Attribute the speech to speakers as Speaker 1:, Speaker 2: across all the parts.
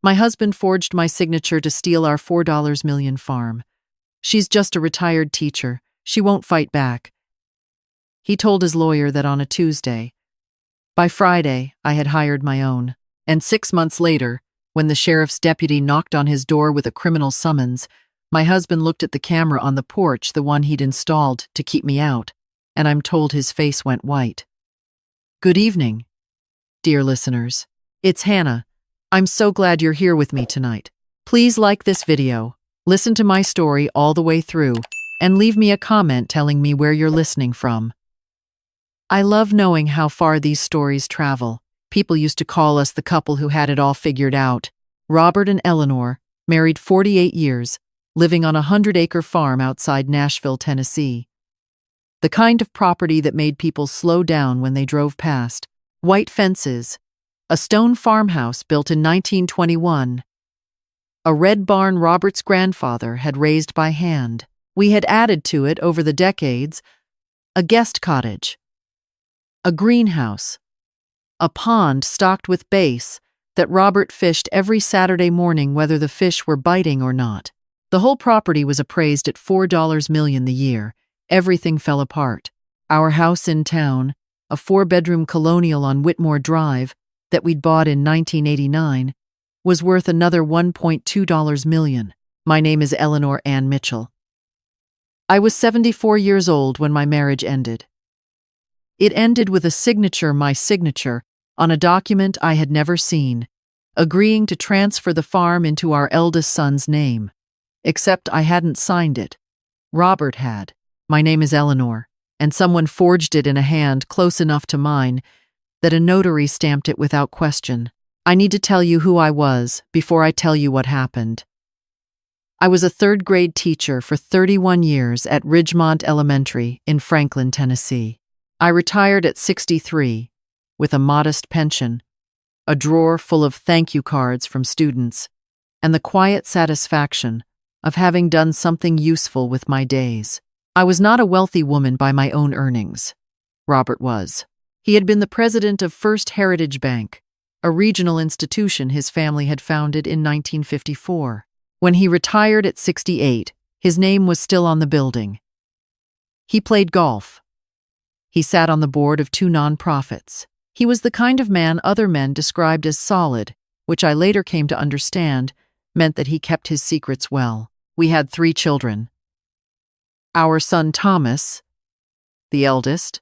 Speaker 1: My husband forged my signature to steal our $4 million farm. She's just a retired teacher. She won't fight back. He told his lawyer that on a Tuesday. By Friday, I had hired my own. And 6 months later, when the sheriff's deputy knocked on his door with a criminal summons, my husband looked at the camera on the porch, the one he'd installed to keep me out, and I'm told his face went white. Good evening, dear listeners. It's Hannah. I'm so glad you're here with me tonight. Please like this video, listen to my story all the way through, and leave me a comment telling me where you're listening from. I love knowing how far these stories travel. People used to call us the couple who had it all figured out. Robert and Eleanor, married 48 years, living on a 100-acre farm outside Nashville, Tennessee. The kind of property that made people slow down when they drove past. White fences, a stone farmhouse built in 1921, a red barn Robert's grandfather had raised by hand. We had added to it over the decades a guest cottage, a greenhouse, a pond stocked with bass that Robert fished every Saturday morning whether the fish were biting or not. The whole property was appraised at $4 million the year. Everything fell apart. Our house in town, a 4-bedroom colonial on Whitmore Drive that we'd bought in 1989, was worth another $1.2 million. My name is Eleanor Ann Mitchell. I was 74 years old when my marriage ended. It ended with a signature, my signature, on a document I had never seen, agreeing to transfer the farm into our eldest son's name. Except I hadn't signed it. Robert had. My name is Eleanor, and someone forged it in a hand close enough to mine that a notary stamped it without question. I need to tell you who I was before I tell you what happened. I was a third-grade teacher for 31 years at Ridgemont Elementary in Franklin, Tennessee. I retired at 63, with a modest pension, a drawer full of thank you cards from students, and the quiet satisfaction of having done something useful with my days. I was not a wealthy woman by my own earnings. Robert was. He had been the president of First Heritage Bank, a regional institution his family had founded in 1954. When he retired at 68, his name was still on the building. He played golf. He sat on the board of 2 nonprofits. He was the kind of man other men described as solid, which I later came to understand meant that he kept his secrets well. We had 3 children. Our son Thomas, the eldest,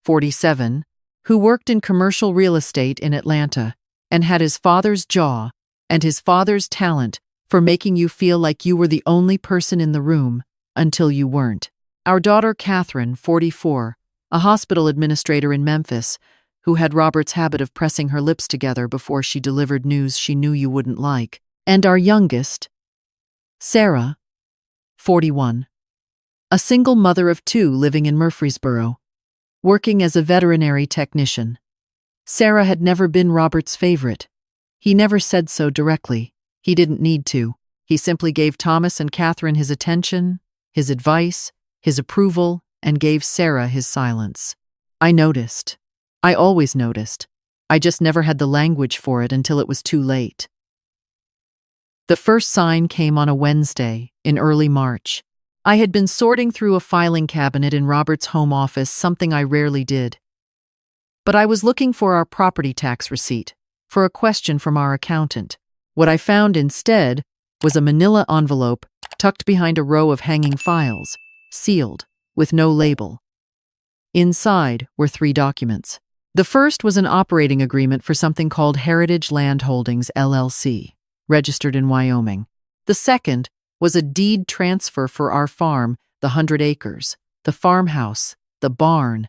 Speaker 1: 47, who worked in commercial real estate in Atlanta and had his father's jaw and his father's talent for making you feel like you were the only person in the room until you weren't. Our daughter Catherine, 44, a hospital administrator in Memphis, who had Robert's habit of pressing her lips together before she delivered news she knew you wouldn't like. And our youngest, Sarah, 41, a single mother of 2 living in Murfreesboro, working as a veterinary technician. Sarah had never been Robert's favorite. He never said so directly. He didn't need to. He simply gave Thomas and Catherine his attention, his advice, his approval, and gave Sarah his silence. I noticed. I always noticed. I just never had the language for it until it was too late. The first sign came on a Wednesday in early March. I had been sorting through a filing cabinet in Robert's home office, something I rarely did. But I was looking for our property tax receipt, for a question from our accountant. What I found instead was a manila envelope tucked behind a row of hanging files, sealed, with no label. Inside were 3 documents. The first was an operating agreement for something called Heritage Land Holdings, LLC, registered in Wyoming. The second was a deed transfer for our farm, the 100 acres, the farmhouse, the barn,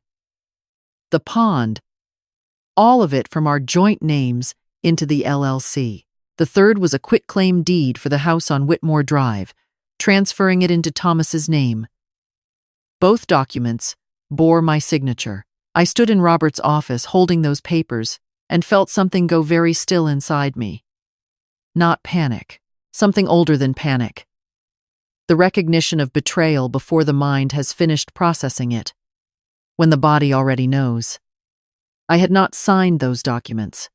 Speaker 1: the pond, all of it from our joint names into the LLC. The third was a quitclaim deed for the house on Whitmore Drive, transferring it into Thomas's name. Both documents bore my signature. I stood in Robert's office holding those papers and felt something go very still inside me. Not panic, something older than panic. The recognition of betrayal before the mind has finished processing it, when the body already knows. I had not signed those documents.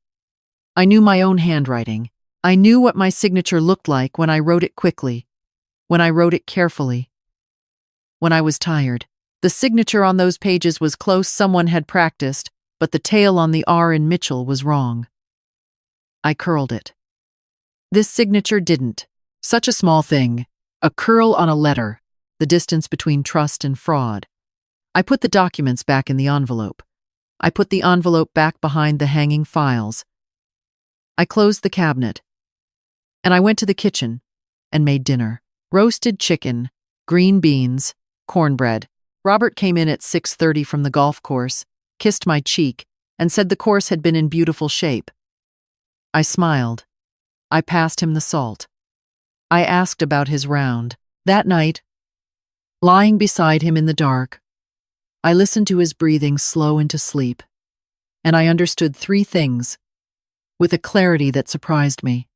Speaker 1: I knew my own handwriting, I knew what my signature looked like when I wrote it quickly, when I wrote it carefully, when I was tired. The signature on those pages was close, someone had practiced, but the tail on the R in Mitchell was wrong. I curled it. This signature didn't. Such a small thing. A curl on a letter. The distance between trust and fraud. I put the documents back in the envelope. I put the envelope back behind the hanging files. I closed the cabinet. And I went to the kitchen and made dinner. Roasted chicken, green beans, cornbread. Robert came in at 6:30 from the golf course, kissed my cheek, and said the course had been in beautiful shape. I smiled. I passed him the salt. I asked about his round. That night, lying beside him in the dark, I listened to his breathing slow into sleep, and I understood 3 things with a clarity that surprised me.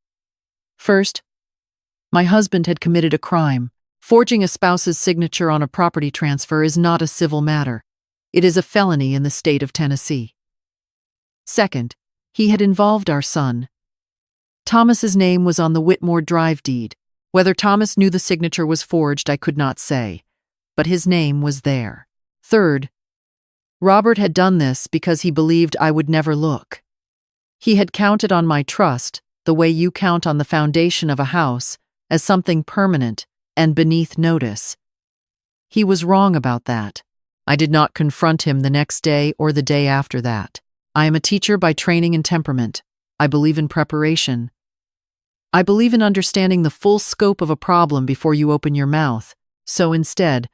Speaker 1: First, my husband had committed a crime. Forging a spouse's signature on a property transfer is not a civil matter. It is a felony in the state of Tennessee. Second, he had involved our son. Thomas's name was on the Whitmore Drive deed. Whether Thomas knew the signature was forged, I could not say, but his name was there. Third, Robert had done this because he believed I would never look. He had counted on my trust, the way you count on the foundation of a house, as something permanent and beneath notice. He was wrong about that. I did not confront him the next day or the day after that. I am a teacher by training and temperament. I believe in preparation. I believe in understanding the full scope of a problem before you open your mouth. So instead,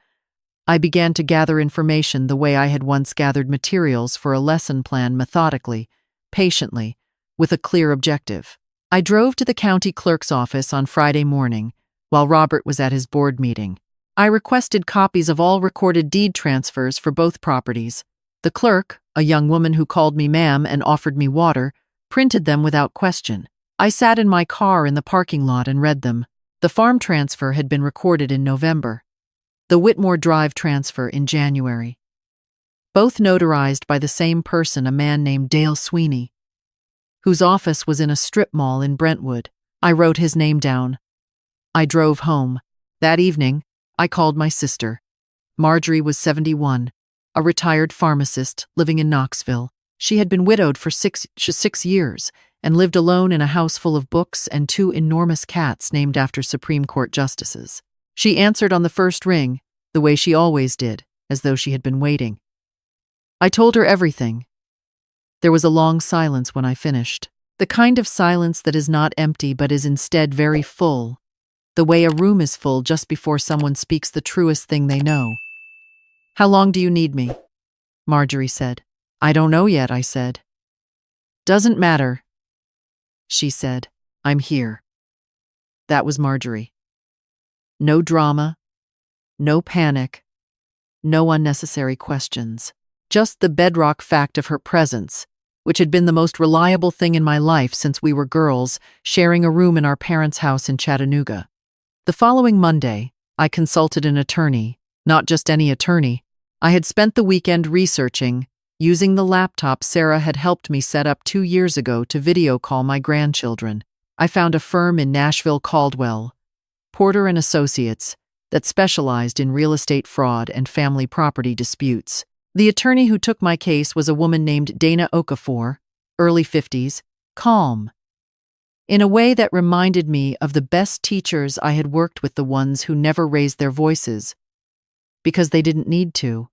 Speaker 1: I began to gather information the way I had once gathered materials for a lesson plan, methodically, patiently, with a clear objective. I drove to the county clerk's office on Friday morning, while Robert was at his board meeting. I requested copies of all recorded deed transfers for both properties. The clerk, a young woman who called me ma'am and offered me water, printed them without question. I sat in my car in the parking lot and read them. The farm transfer had been recorded in November. The Whitmore Drive transfer in January. Both notarized by the same person, a man named Dale Sweeney, whose office was in a strip mall in Brentwood. I wrote his name down. I drove home. That evening, I called my sister. Marjorie was 71, a retired pharmacist living in Knoxville. She had been widowed for six years and lived alone in a house full of books and 2 enormous cats named after Supreme Court justices. She answered on the first ring, the way she always did, as though she had been waiting. I told her everything. There was a long silence when I finished. The kind of silence that is not empty but is instead very full. The way a room is full just before someone speaks the truest thing they know. "How long do you need me?" Marjorie said. "I don't know yet," I said. "Doesn't matter," she said. "I'm here." That was Marjorie. No drama, no panic, no unnecessary questions. Just the bedrock fact of her presence, which had been the most reliable thing in my life since we were girls, sharing a room in our parents' house in Chattanooga. The following Monday, I consulted an attorney, not just any attorney. I had spent the weekend researching, using the laptop Sarah had helped me set up 2 years ago to video call my grandchildren. I found a firm in Nashville, Caldwell, Porter and Associates, that specialized in real estate fraud and family property disputes. The attorney who took my case was a woman named Dana Okafor, early 50s, calm, in a way that reminded me of the best teachers I had worked with, the ones who never raised their voices, because they didn't need to.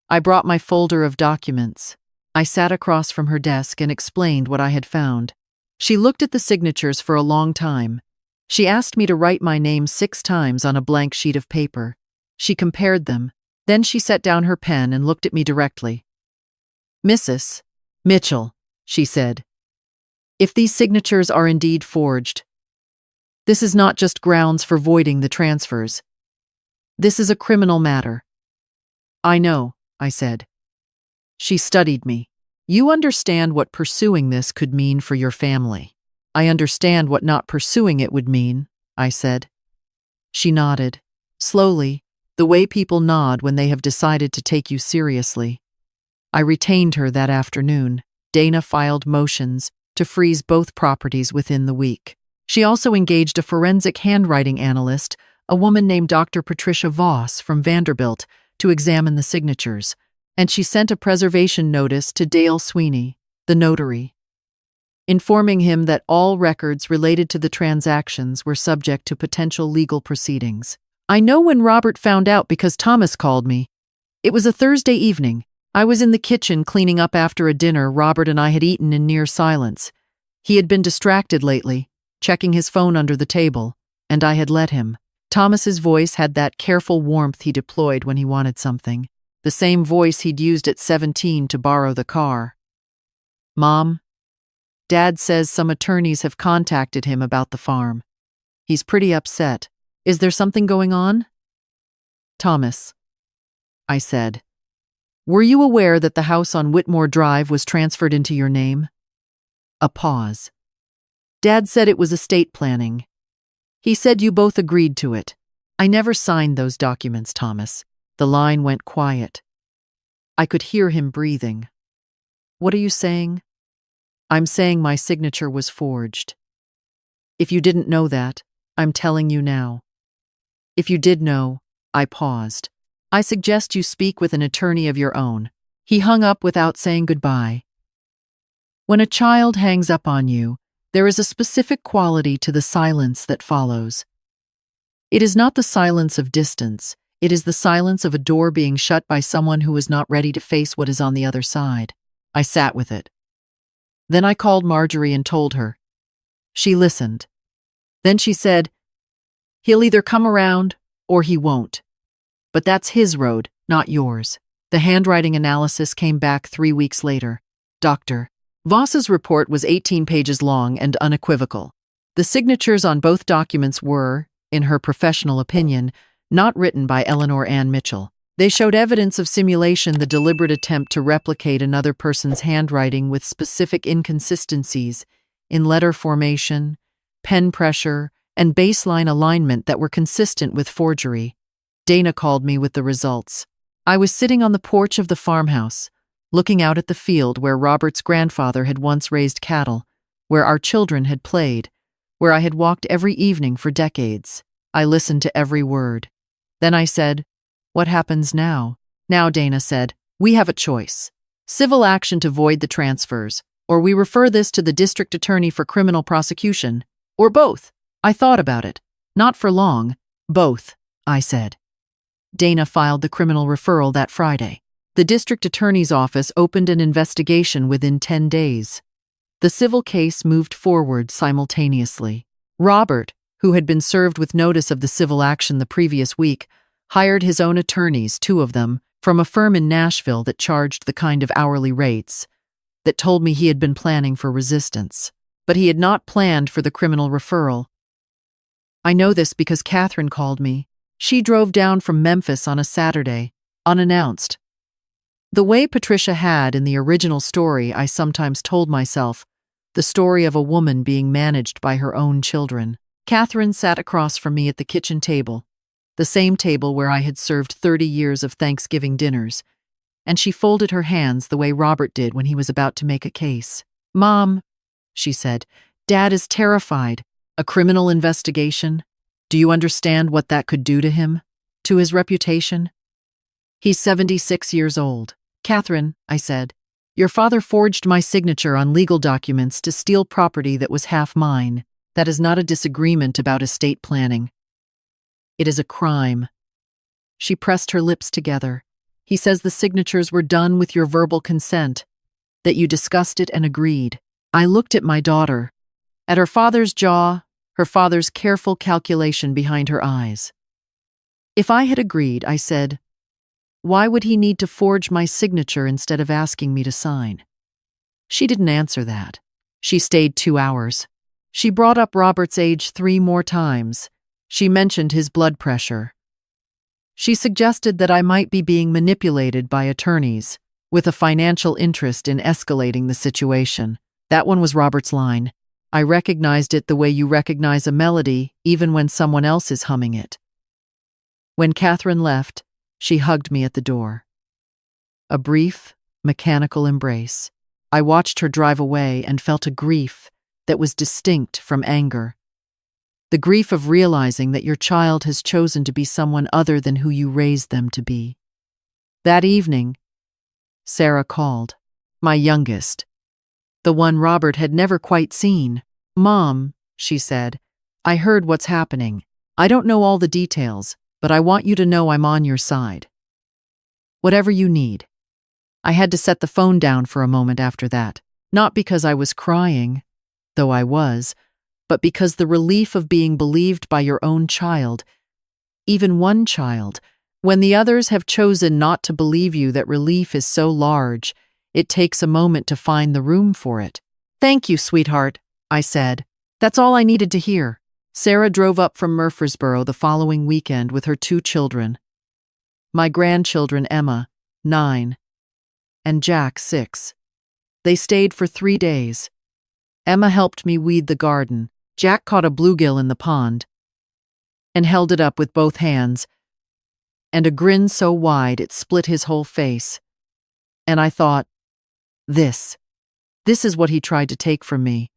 Speaker 1: I brought my folder of documents. I sat across from her desk and explained what I had found. She looked at the signatures for a long time. She asked me to write my name 6 times on a blank sheet of paper. She compared them. Then she set down her pen and looked at me directly. "Mrs. Mitchell," she said, "if these signatures are indeed forged, this is not just grounds for voiding the transfers. This is a criminal matter." "I know," I said. She studied me. "You understand what pursuing this could mean for your family." "I understand what not pursuing it would mean," I said. She nodded, slowly, the way people nod when they have decided to take you seriously. I retained her that afternoon. Dana filed motions to freeze both properties within the week. She also engaged a forensic handwriting analyst, a woman named Dr. Patricia Voss from Vanderbilt, to examine the signatures, and she sent a preservation notice to Dale Sweeney, the notary, informing him that all records related to the transactions were subject to potential legal proceedings. I know when Robert found out because Thomas called me. It was a Thursday evening. I was in the kitchen cleaning up after a dinner Robert and I had eaten in near silence. He had been distracted lately, checking his phone under the table, and I had let him. Thomas's voice had that careful warmth he deployed when he wanted something, the same voice he'd used at 17 to borrow the car. "Mom, Dad says some attorneys have contacted him about the farm. He's pretty upset. Is there something going on?" "Thomas," I said, "were you aware that the house on Whitmore Drive was transferred into your name?" A pause. "Dad said it was estate planning. He said you both agreed to it." "I never signed those documents, Thomas." The line went quiet. I could hear him breathing. "What are you saying?" "I'm saying my signature was forged. If you didn't know that, I'm telling you now. If you did know," I paused, "I suggest you speak with an attorney of your own." He hung up without saying goodbye. When a child hangs up on you, there is a specific quality to the silence that follows. It is not the silence of distance, it is the silence of a door being shut by someone who is not ready to face what is on the other side. I sat with it. Then I called Marjorie and told her. She listened. Then she said, "He'll either come around or he won't. But that's his road, not yours." The handwriting analysis came back 3 weeks later. Dr. Voss's report was 18 pages long and unequivocal. The signatures on both documents were, in her professional opinion, not written by Eleanor Ann Mitchell. They showed evidence of simulation, the deliberate attempt to replicate another person's handwriting with specific inconsistencies in letter formation, pen pressure, and baseline alignment that were consistent with forgery. Dana called me with the results. I was sitting on the porch of the farmhouse, looking out at the field where Robert's grandfather had once raised cattle, where our children had played, where I had walked every evening for decades. I listened to every word. Then I said, "What happens now?" "Now," Dana said, "we have a choice. Civil action to void the transfers, or we refer this to the district attorney for criminal prosecution, or both." I thought about it. Not for long. "Both," I said. Dana filed the criminal referral that Friday. The district attorney's office opened an investigation within 10 days. The civil case moved forward simultaneously. Robert, who had been served with notice of the civil action the previous week, hired his own attorneys, 2 of them, from a firm in Nashville that charged the kind of hourly rates, that told me he had been planning for resistance. But he had not planned for the criminal referral. I know this because Catherine called me. She drove down from Memphis on a Saturday, unannounced. The way Patricia had in the original story, I sometimes told myself, the story of a woman being managed by her own children. Catherine sat across from me at the kitchen table, the same table where I had served 30 years of Thanksgiving dinners, and she folded her hands the way Robert did when he was about to make a case. "Mom," she said, "Dad is terrified. A criminal investigation? Do you understand what that could do to him? To his reputation? He's 76 years old." "Catherine," I said, "your father forged my signature on legal documents to steal property that was half mine. That is not a disagreement about estate planning. It is a crime." She pressed her lips together. "He says the signatures were done with your verbal consent, that you discussed it and agreed." I looked at my daughter, at her father's jaw, her father's careful calculation behind her eyes. "If I had agreed," I said, "why would he need to forge my signature instead of asking me to sign?" She didn't answer that. She stayed 2 hours. She brought up Robert's age 3 more times. She mentioned his blood pressure. She suggested that I might be being manipulated by attorneys, with a financial interest in escalating the situation. That one was Robert's line. I recognized it the way you recognize a melody, even when someone else is humming it. When Catherine left, she hugged me at the door. A brief, mechanical embrace. I watched her drive away and felt a grief that was distinct from anger. The grief of realizing that your child has chosen to be someone other than who you raised them to be. That evening, Sarah called, my youngest, the one Robert had never quite seen. "Mom," she said, "I heard what's happening. I don't know all the details, but I want you to know I'm on your side. Whatever you need." I had to set the phone down for a moment after that, not because I was crying, though I was, but because the relief of being believed by your own child, even one child, when the others have chosen not to believe you, that relief is so large, it takes a moment to find the room for it. "Thank you, sweetheart," I said. "That's all I needed to hear." Sarah drove up from Murfreesboro the following weekend with her 2 children. My grandchildren, Emma, 9, and Jack, 6. They stayed for 3 days. Emma helped me weed the garden. Jack caught a bluegill in the pond and held it up with both hands, and a grin so wide it split his whole face. And I thought, this is what he tried to take from me.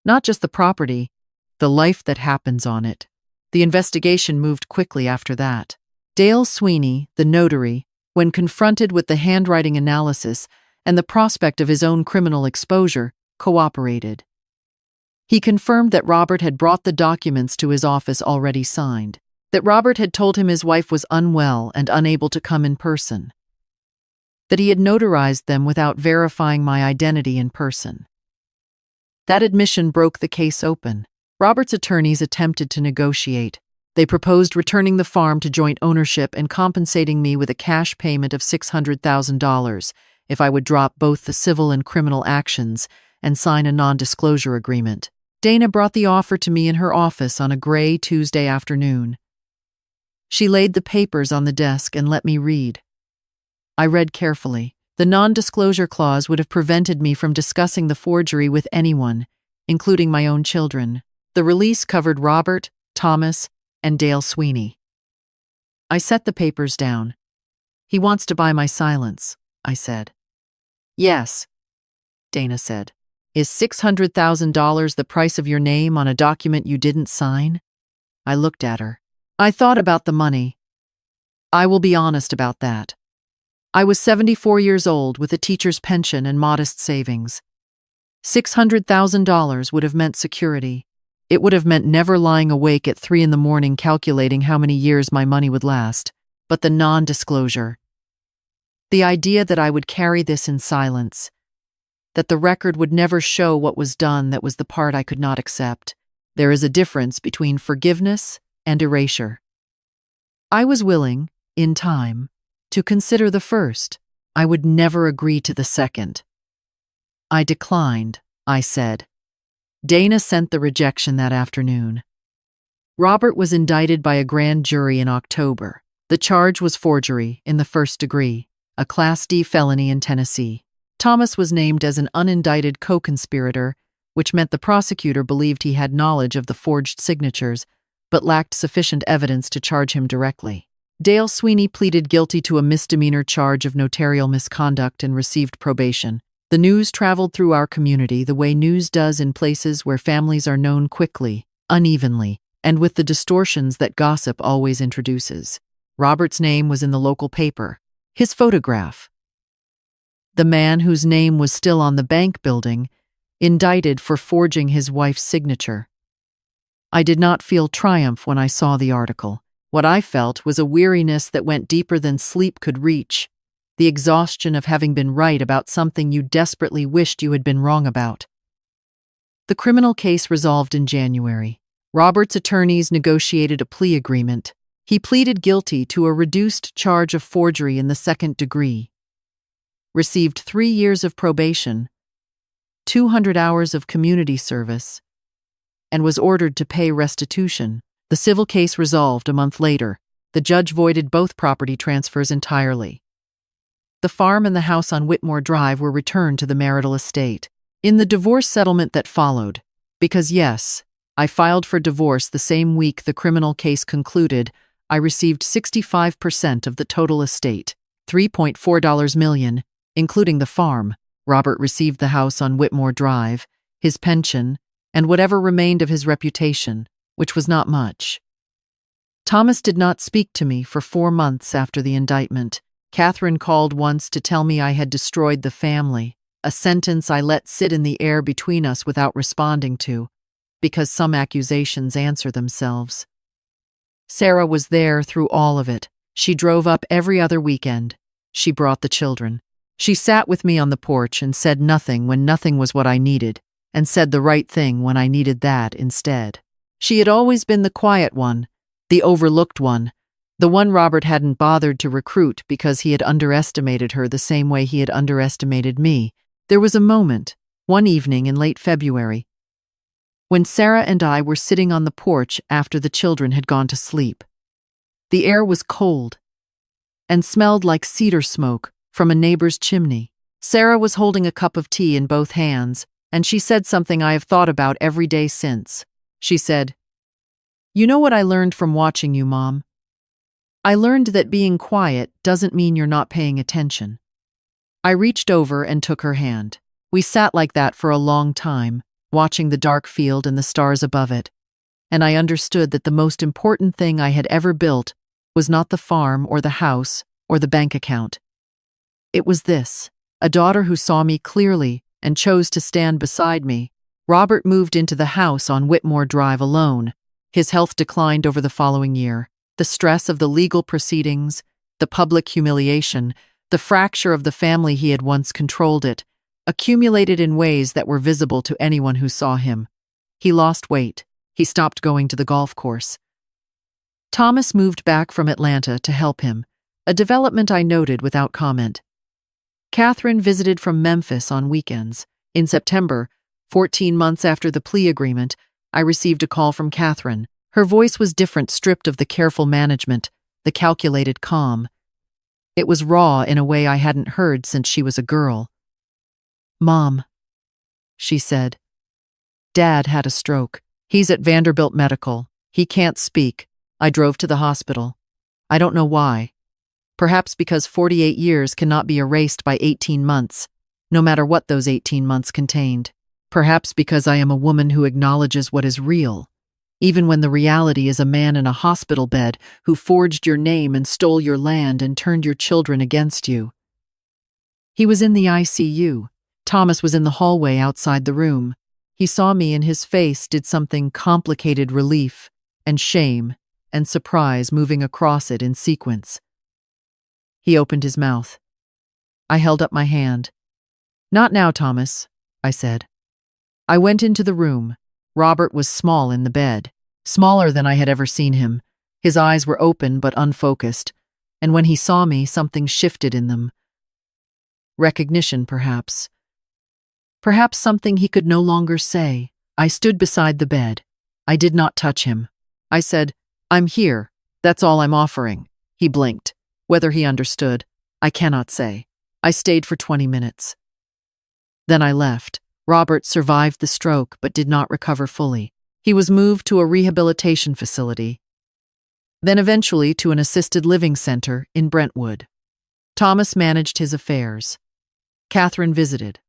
Speaker 1: Not just the property, the life that happens on it. The investigation moved quickly after that. Dale Sweeney, the notary, when confronted with the handwriting analysis and the prospect of his own criminal exposure, cooperated. He confirmed that Robert had brought the documents to his office already signed, that Robert had told him his wife was unwell and unable to come in person, that he had notarized them without verifying my identity in person. That admission broke the case open. Robert's attorneys attempted to negotiate. They proposed returning the farm to joint ownership and compensating me with a cash payment of $600,000 if I would drop both the civil and criminal actions and sign a non-disclosure agreement. Dana brought the offer to me in her office on a gray Tuesday afternoon. She laid the papers on the desk and let me read. I read carefully. The non-disclosure clause would have prevented me from discussing the forgery with anyone, including my own children. The release covered Robert, Thomas, and Dale Sweeney. I set the papers down. "He wants to buy my silence," I said. "Yes," Dana said. "Is $600,000 the price of your name on a document you didn't sign?" I looked at her. I thought about the money. I will be honest about that. I was 74 years old with a teacher's pension and modest savings. $600,000 would have meant security. It would have meant never lying awake at 3 a.m. calculating how many years my money would last. But the non-disclosure, the idea that I would carry this in silence, that the record would never show what was done, that was the part I could not accept. There is a difference between forgiveness and erasure. I was willing, in time, to consider the first. I would never agree to the second. I declined, I said. Dana sent the rejection that afternoon. Robert was indicted by a grand jury in October. The charge was forgery in the first degree, a Class D felony in Tennessee. Thomas was named as an unindicted co-conspirator, which meant the prosecutor believed he had knowledge of the forged signatures, but lacked sufficient evidence to charge him directly. Dale Sweeney pleaded guilty to a misdemeanor charge of notarial misconduct and received probation. The news traveled through our community the way news does in places where families are known quickly, unevenly, and with the distortions that gossip always introduces. Robert's name was in the local paper. His photograph. The man whose name was still on the bank building, indicted for forging his wife's signature. I did not feel triumph when I saw the article. What I felt was a weariness that went deeper than sleep could reach. The exhaustion of having been right about something you desperately wished you had been wrong about. The criminal case resolved in January. Robert's attorneys negotiated a plea agreement. He pleaded guilty to a reduced charge of forgery in the second degree, received 3 years of probation, 200 hours of community service, and was ordered to pay restitution. The civil case resolved a month later. The judge voided both property transfers entirely. The farm and the house on Whitmore Drive were returned to the marital estate. In the divorce settlement that followed, because yes, I filed for divorce the same week the criminal case concluded, I received 65% of the total estate, $3.4 million, including the farm. Robert received the house on Whitmore Drive, his pension, and whatever remained of his reputation, which was not much. Thomas did not speak to me for 4 months after the indictment. Catherine called once to tell me I had destroyed the family, a sentence I let sit in the air between us without responding to, because some accusations answer themselves. Sarah was there through all of it. She drove up every other weekend. She brought the children. She sat with me on the porch and said nothing when nothing was what I needed, and said the right thing when I needed that instead. She had always been the quiet one, the overlooked one, the one Robert hadn't bothered to recruit because he had underestimated her the same way he had underestimated me. There was a moment, one evening in late February, when Sarah and I were sitting on the porch after the children had gone to sleep. The air was cold and smelled like cedar smoke from a neighbor's chimney. Sarah was holding a cup of tea in both hands, and she said something I have thought about every day since. She said, "You know what I learned from watching you, Mom? I learned that being quiet doesn't mean you're not paying attention." I reached over and took her hand. We sat like that for a long time, watching the dark field and the stars above it, and I understood that the most important thing I had ever built was not the farm or the house or the bank account. It was this, a daughter who saw me clearly and chose to stand beside me. Robert moved into the house on Whitmore Drive alone. His health declined over the following year. The stress of the legal proceedings, the public humiliation, the fracture of the family he had once controlled it, accumulated in ways that were visible to anyone who saw him. He lost weight. He stopped going to the golf course. Thomas moved back from Atlanta to help him, a development I noted without comment. Catherine visited from Memphis on weekends. In September, 14 months after the plea agreement, I received a call from Catherine. Her voice was different, stripped of the careful management, the calculated calm. It was raw in a way I hadn't heard since she was a girl. "Mom," she said, "Dad had a stroke. He's at Vanderbilt Medical. He can't speak. I drove to the hospital. I don't know why. Perhaps because 48 years cannot be erased by 18 months, no matter what those 18 months contained. Perhaps because I am a woman who acknowledges what is real, even when the reality is a man in a hospital bed who forged your name and stole your land and turned your children against you." He was in the ICU. Thomas was in the hallway outside the room. He saw me and his face did something complicated, relief and shame and surprise moving across it in sequence. He opened his mouth. I held up my hand. "Not now, Thomas," I said. I went into the room. Robert was small in the bed, smaller than I had ever seen him. His eyes were open but unfocused, and when he saw me, something shifted in them. Recognition, perhaps. Perhaps something he could no longer say. I stood beside the bed. I did not touch him. I said, "I'm here. That's all I'm offering." He blinked. Whether he understood, I cannot say. I stayed for 20 minutes. Then I left. Robert survived the stroke but did not recover fully. He was moved to a rehabilitation facility, then eventually to an assisted living center in Brentwood. Thomas managed his affairs. Catherine visited.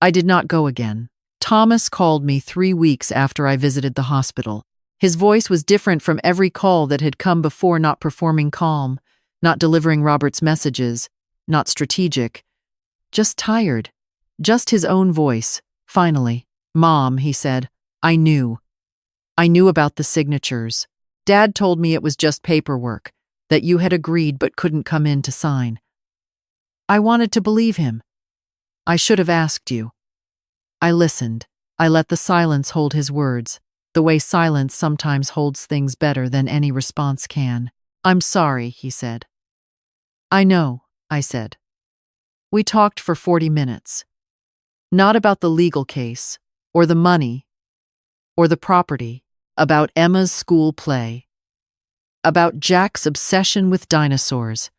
Speaker 1: I did not go again. Thomas called me 3 weeks after I visited the hospital. His voice was different from every call that had come before, not performing calm, not delivering Robert's messages, not strategic, just tired. Just his own voice. Finally, "Mom," he said, I knew. I knew about the signatures. Dad told me it was just paperwork, that you had agreed but couldn't come in to sign." I wanted to believe him. "I should have asked you." I listened. I let the silence hold his words, the way silence sometimes holds things better than any response can. "I'm sorry," he said. "I know," I said. We talked for 40 minutes. Not about the legal case, or the money, or the property, about Emma's school play, about Jack's obsession with dinosaurs,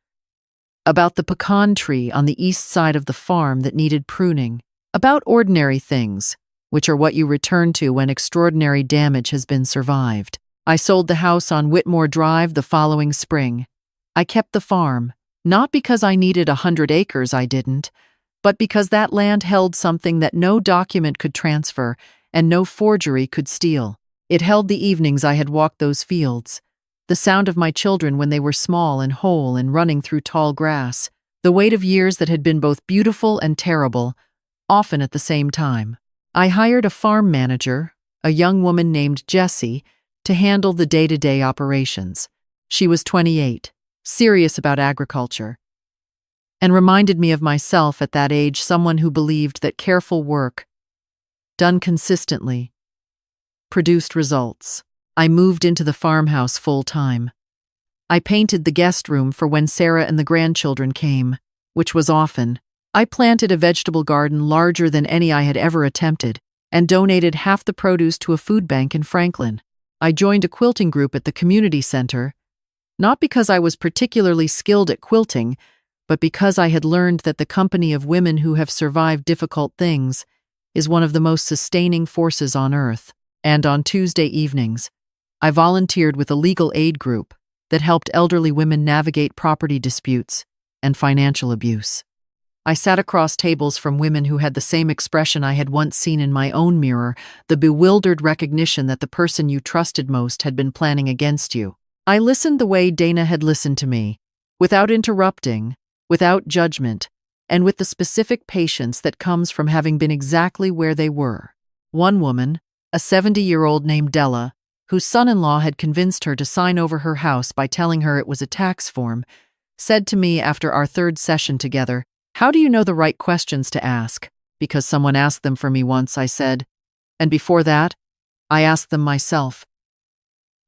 Speaker 1: about the pecan tree on the east side of the farm that needed pruning, about ordinary things, which are what you return to when extraordinary damage has been survived. I sold the house on Whitmore Drive the following spring. I kept the farm, not because I needed 100 acres, I didn't, but because that land held something that no document could transfer and no forgery could steal. It held the evenings I had walked those fields, the sound of my children when they were small and whole and running through tall grass, the weight of years that had been both beautiful and terrible, often at the same time. I hired a farm manager, a young woman named Jessie, to handle the day-to-day operations. She was 28, serious about agriculture, and reminded me of myself at that age, someone who believed that careful work, done consistently, produced results. I moved into the farmhouse full-time. I painted the guest room for when Sarah and the grandchildren came, which was often. I planted a vegetable garden larger than any I had ever attempted, and donated half the produce to a food bank in Franklin. I joined a quilting group at the community center, not because I was particularly skilled at quilting, but because I had learned that the company of women who have survived difficult things is one of the most sustaining forces on earth. And on Tuesday evenings, I volunteered with a legal aid group that helped elderly women navigate property disputes and financial abuse. I sat across tables from women who had the same expression I had once seen in my own mirror, the bewildered recognition that the person you trusted most had been planning against you. I listened the way Dana had listened to me, without interrupting, without judgment, and with the specific patience that comes from having been exactly where they were. One woman, a 70-year-old named Della, whose son-in-law had convinced her to sign over her house by telling her it was a tax form, said to me after our third session together, "How do you know the right questions to ask?" "Because someone asked them for me once," I said. "And before that, I asked them myself."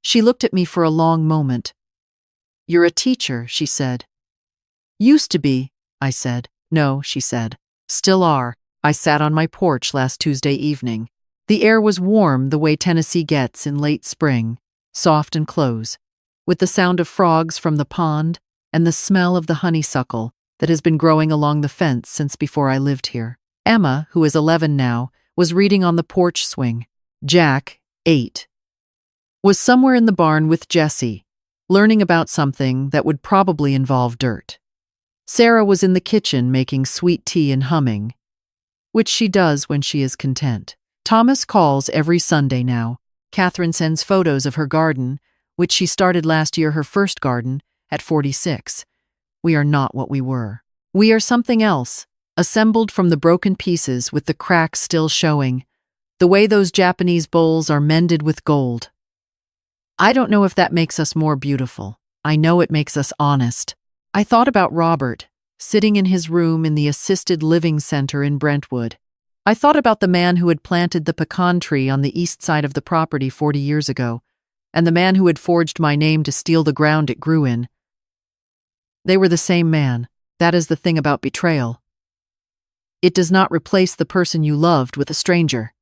Speaker 1: She looked at me for a long moment. "You're a teacher," she said. "Used to be," I said. "No," she said. "Still are." I sat on my porch last Tuesday evening. The air was warm the way Tennessee gets in late spring, soft and close, with the sound of frogs from the pond and the smell of the honeysuckle that has been growing along the fence since before I lived here. Emma, who is 11 now, was reading on the porch swing. Jack, 8, was somewhere in the barn with Jessie, learning about something that would probably involve dirt. Sarah was in the kitchen making sweet tea and humming, which she does when she is content. Thomas calls every Sunday now. Catherine sends photos of her garden, which she started last year, her first garden, at 46. We are not what we were. We are something else, assembled from the broken pieces with the cracks still showing, the way those Japanese bowls are mended with gold. I don't know if that makes us more beautiful. I know it makes us honest. I thought about Robert, sitting in his room in the assisted living center in Brentwood. I thought about the man who had planted the pecan tree on the east side of the property 40 years ago, and the man who had forged my name to steal the ground it grew in. They were the same man. That is the thing about betrayal. It does not replace the person you loved with a stranger.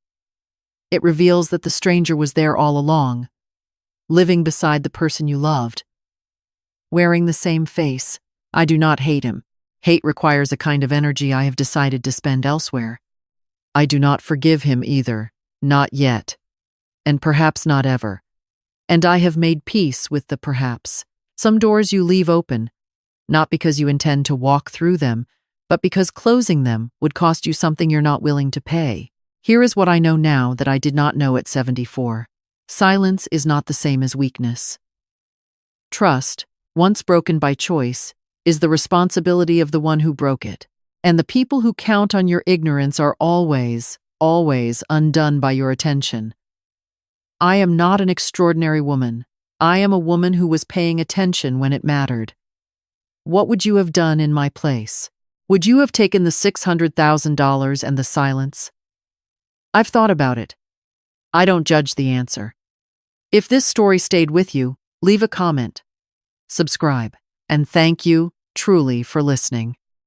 Speaker 1: It reveals that the stranger was there all along, living beside the person you loved, wearing the same face. I do not hate him. Hate requires a kind of energy I have decided to spend elsewhere. I do not forgive him either, not yet, and perhaps not ever. And I have made peace with the perhaps. Some doors you leave open, not because you intend to walk through them, but because closing them would cost you something you're not willing to pay. Here is what I know now that I did not know at 74. Silence is not the same as weakness. Trust, once broken by choice, is the responsibility of the one who broke it. And the people who count on your ignorance are always, always undone by your attention. I am not an extraordinary woman. I am a woman who was paying attention when it mattered. What would you have done in my place? Would you have taken the $600,000 and the silence? I've thought about it. I don't judge the answer. If this story stayed with you, leave a comment, subscribe, and thank you, truly, for listening.